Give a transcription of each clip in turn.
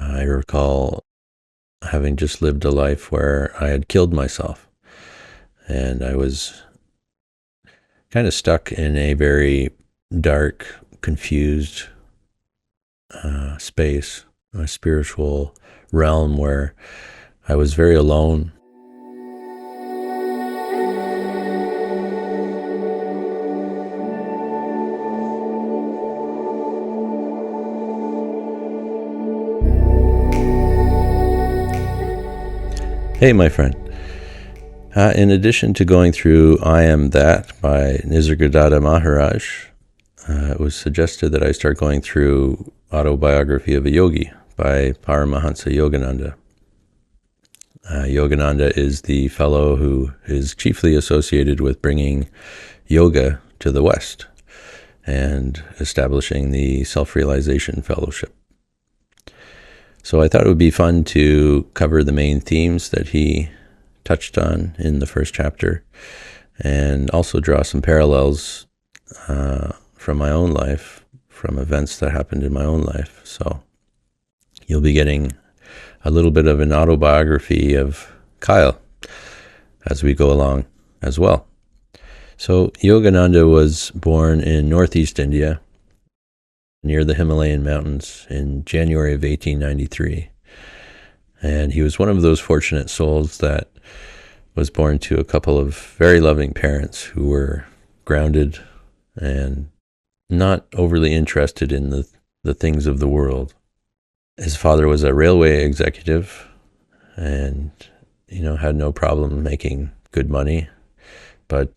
I recall having just lived a life where I had killed myself, and I was kind of stuck in a very dark, confused space, a spiritual realm where I was very alone. Hey, my friend. In addition to going through I Am That by Nisargadatta Maharaj, it was suggested that I start going through Autobiography of a Yogi by Paramahansa Yogananda. Yogananda is the fellow who is chiefly associated with bringing yoga to the West and establishing the Self-Realization Fellowship. So I thought it would be fun to cover the main themes that he touched on in the first chapter, and also draw some parallels from my own life, from events that happened in my own life. So you'll be getting a little bit of an autobiography of Kyle as we go along as well. So Yogananda was born in northeast India, near the Himalayan mountains, in January of 1893. And he was one of those fortunate souls that was born to a couple of very loving parents who were grounded and not overly interested in the things of the world. His father was a railway executive and, had no problem making good money, but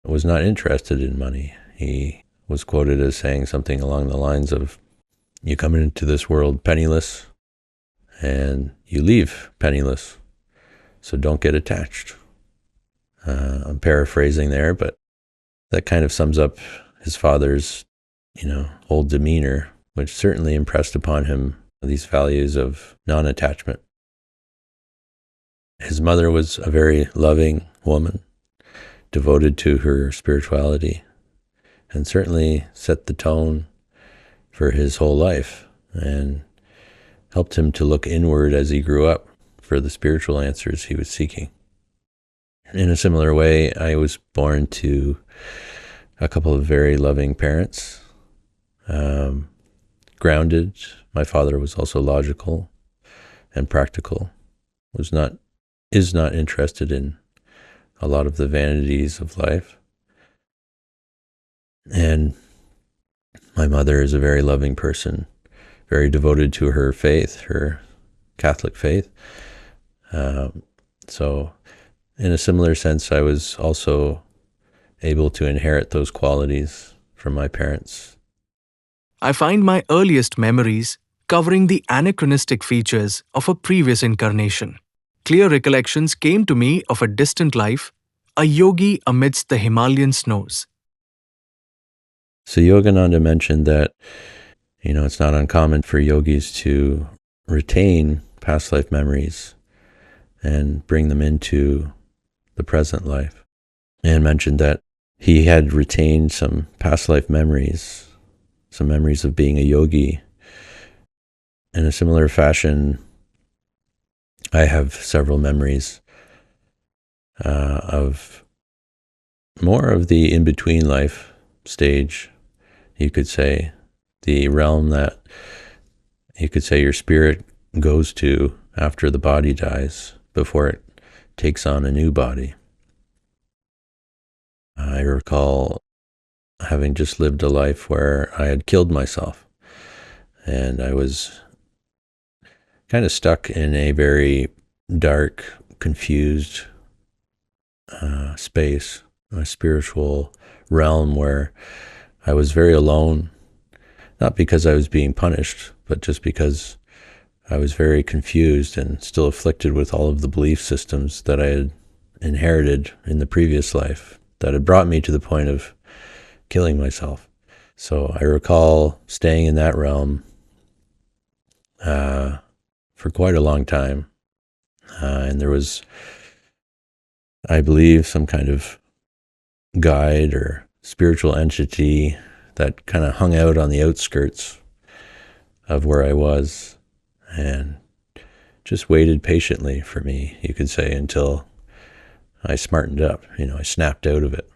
was not interested in money. He was quoted as saying something along the lines of, "You come into this world penniless and you leave penniless, so don't get attached." I'm paraphrasing there, but that kind of sums up his father's, whole demeanor, which certainly impressed upon him these values of non-attachment. His mother was a very loving woman, devoted to her spirituality, and certainly set the tone for his whole life and helped him to look inward as he grew up for the spiritual answers he was seeking. In a similar way, I was born to a couple of very loving parents, grounded. My father was also logical and practical, is not interested in a lot of the vanities of life. And my mother is a very loving person, very devoted to her faith, her Catholic faith. So in a similar sense, I was also able to inherit those qualities from my parents. I find my earliest memories covering the anachronistic features of a previous incarnation. Clear recollections came to me of a distant life, a yogi amidst the Himalayan snows. So Yogananda mentioned that, it's not uncommon for yogis to retain past life memories and bring them into the present life, and mentioned that he had retained some past life memories, some memories of being a yogi. In a similar fashion, I have several memories of more of the in-between life stage, you could say, the realm that you could say your spirit goes to after the body dies, before it takes on a new body. I recall having just lived a life where I had killed myself, and I was kind of stuck in a very dark, confused space, a spiritual realm where I was very alone, not because I was being punished, but just because I was very confused and still afflicted with all of the belief systems that I had inherited in the previous life that had brought me to the point of killing myself. So I recall staying in that realm for quite a long time. And there was, I believe, some kind of guide or spiritual entity that kind of hung out on the outskirts of where I was. and just waited patiently for me, you could say, until I smartened up. I snapped out of it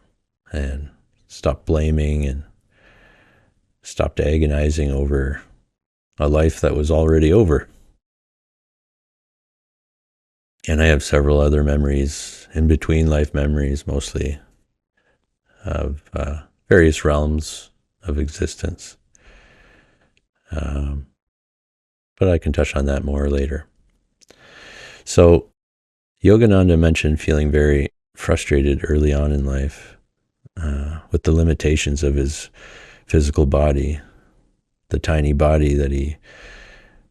and stopped blaming and stopped agonizing over a life that was already over. And I have several other memories, in between life memories mostly, of various realms of existence. But I can touch on that more later. So Yogananda mentioned feeling very frustrated early on in life with the limitations of his physical body, the tiny body that he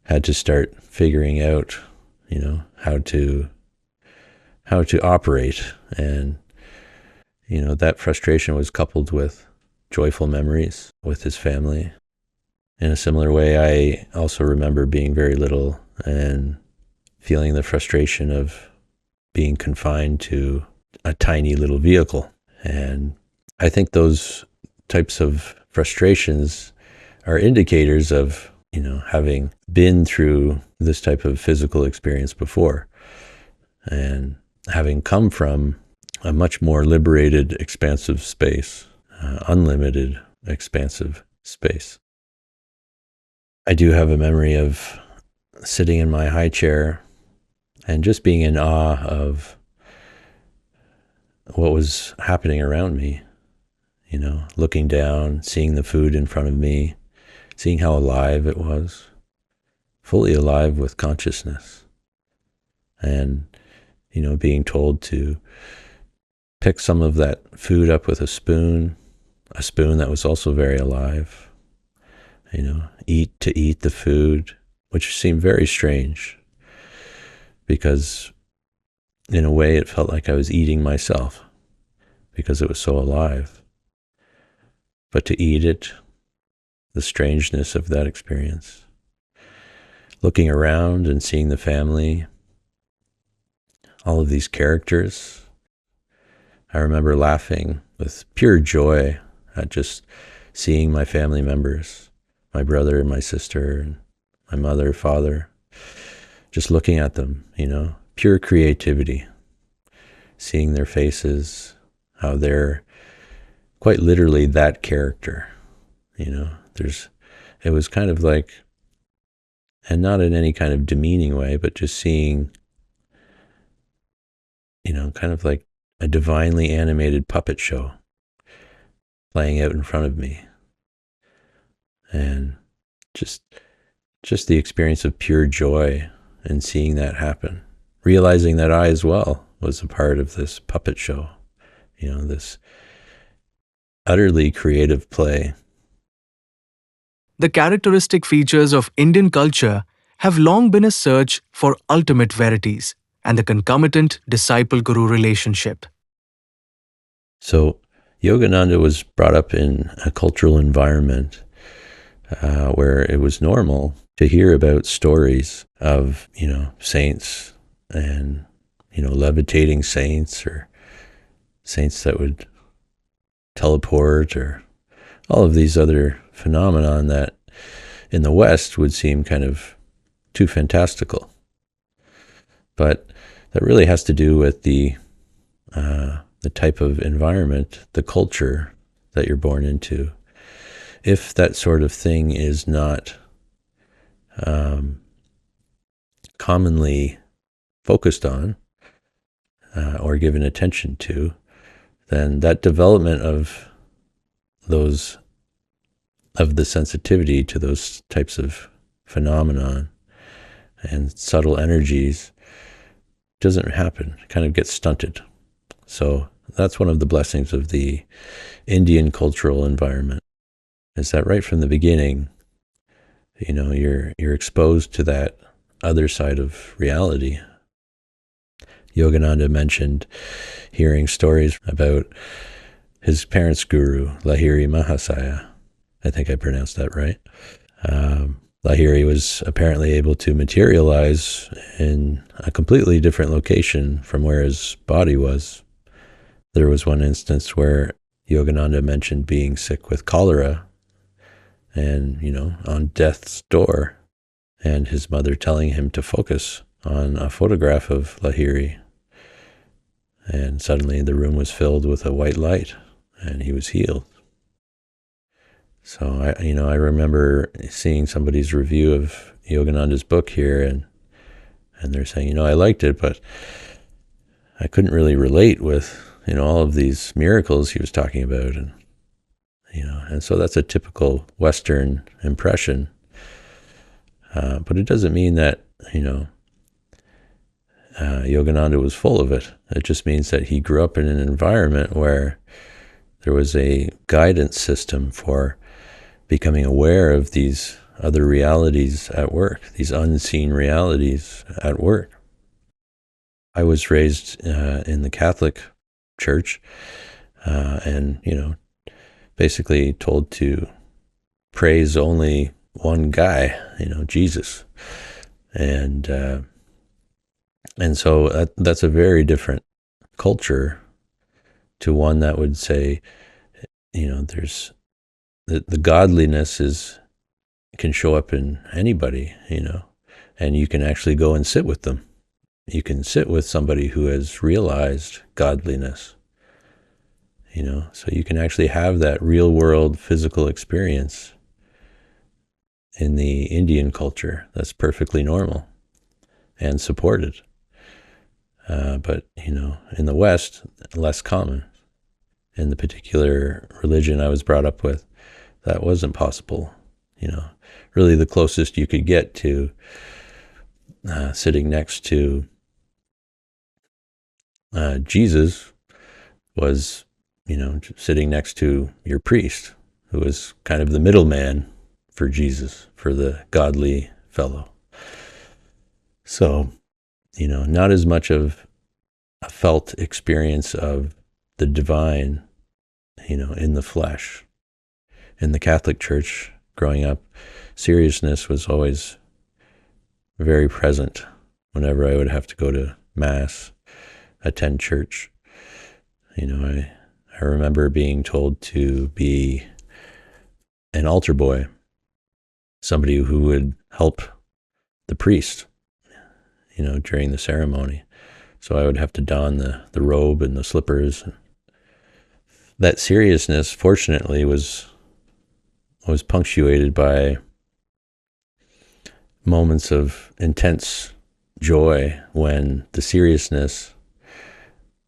had to start figuring out, how to operate. And, that frustration was coupled with joyful memories with his family. In a similar way, I also remember being very little and feeling the frustration of being confined to a tiny little vehicle. And I think those types of frustrations are indicators of, having been through this type of physical experience before and having come from a much more liberated, expansive space, unlimited, expansive space. I do have a memory of sitting in my high chair and just being in awe of what was happening around me, looking down, seeing the food in front of me, seeing how alive it was, fully alive with consciousness. And, being told to pick some of that food up with a spoon that was also very alive, eat the food, which seemed very strange because in a way it felt like I was eating myself because it was so alive. But to eat it, the strangeness of that experience, looking around and seeing the family, all of these characters. I remember laughing with pure joy at just seeing my family members, my brother and my sister, and my mother, father, just looking at them, pure creativity, seeing their faces, how they're quite literally that character, it was kind of like, and not in any kind of demeaning way, but just seeing, kind of like a divinely animated puppet show playing out in front of me. And just the experience of pure joy and seeing that happen, realizing that I as well was a part of this puppet show, this utterly creative play. The characteristic features of Indian culture have long been a search for ultimate verities and the concomitant disciple-guru relationship. So Yogananda was brought up in a cultural environment where it was normal to hear about stories of, saints and, levitating saints or saints that would teleport or all of these other phenomenon that in the West would seem kind of too fantastical. But that really has to do with the type of environment, the culture that you're born into. If that sort of thing is not commonly focused on or given attention to, then that development of the sensitivity to those types of phenomenon and subtle energies doesn't happen. It kind of gets stunted. So that's one of the blessings of the Indian cultural environment, is that right from the beginning, you're exposed to that other side of reality. Yogananda mentioned hearing stories about his parents' guru, Lahiri Mahasaya. I think I pronounced that right. Lahiri was apparently able to materialize in a completely different location from where his body was. There was one instance where Yogananda mentioned being sick with cholera and, on death's door. and his mother telling him to focus on a photograph of Lahiri. And suddenly the room was filled with a white light, and he was healed. So I remember seeing somebody's review of Yogananda's book here, and they're saying, I liked it, but I couldn't really relate with, all of these miracles he was talking about, and so that's a typical Western impression. But it doesn't mean that, Yogananda was full of it. It just means that he grew up in an environment where there was a guidance system for becoming aware of these other realities at work, these unseen realities at work. I was raised in the Catholic Church, and basically told to praise only one guy, Jesus, and so that's a very different culture to one that would say, there's the godliness can show up in anybody, and you can actually go and sit with them. You can sit with somebody who has realized godliness, so you can actually have that real world physical experience. In the Indian culture, that's perfectly normal and supported. But, in the West, less common. In the particular religion I was brought up with, that wasn't possible. Really the closest you could get to sitting next to Jesus was, sitting next to your priest, who was kind of the middleman for Jesus, for the godly fellow. So, not as much of a felt experience of the divine, in the flesh. In the Catholic Church, growing up, seriousness was always very present whenever I would have to go to Mass, attend church. I remember being told to be an altar boy, somebody who would help the priest, during the ceremony. So I would have to don the robe and the slippers. That seriousness, fortunately, was punctuated by moments of intense joy when the seriousness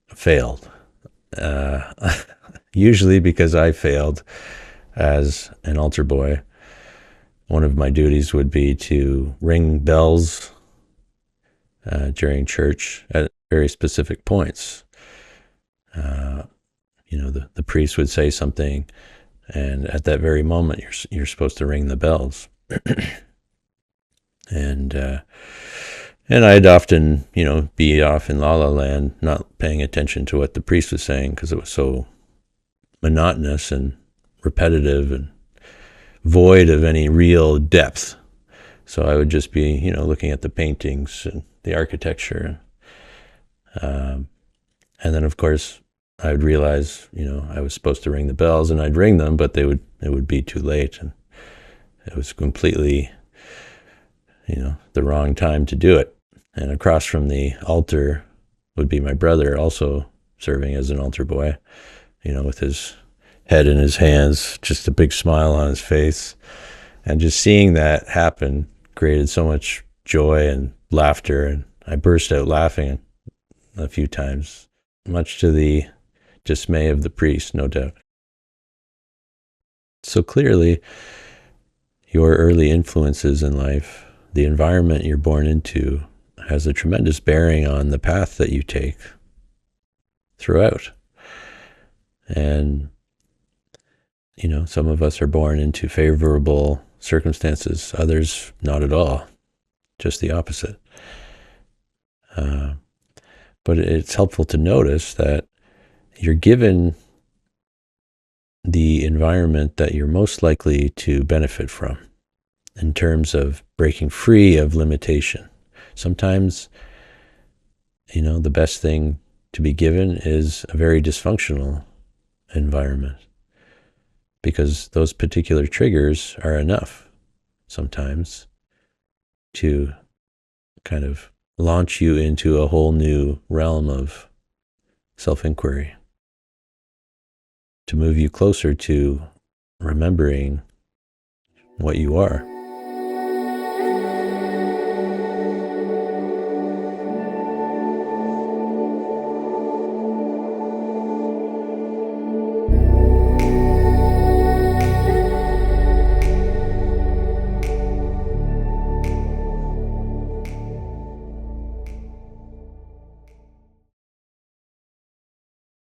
failed. Usually because I failed as an altar boy. One of my duties would be to ring bells during church at very specific points. The priest would say something, and at that very moment, you're supposed to ring the bells. And I'd often, be off in La La Land, not paying attention to what the priest was saying because it was so monotonous and repetitive and void of any real depth. So I would just be, looking at the paintings and the architecture. And then, of course, I would realize, I was supposed to ring the bells, and I'd ring them, but it would be too late. And it was completely, the wrong time to do it. And across from the altar would be my brother, also serving as an altar boy, with his head in his hands, just a big smile on his face. And just seeing that happen created so much joy and laughter, and I burst out laughing a few times, much to the dismay of the priest, no doubt. So clearly, your early influences in life, the environment you're born into, has a tremendous bearing on the path that you take throughout. And, some of us are born into favorable circumstances, others not at all, just the opposite. But it's helpful to notice that you're given the environment that you're most likely to benefit from in terms of breaking free of limitation. Sometimes, the best thing to be given is a very dysfunctional environment, because those particular triggers are enough sometimes to kind of launch you into a whole new realm of self-inquiry, to move you closer to remembering what you are.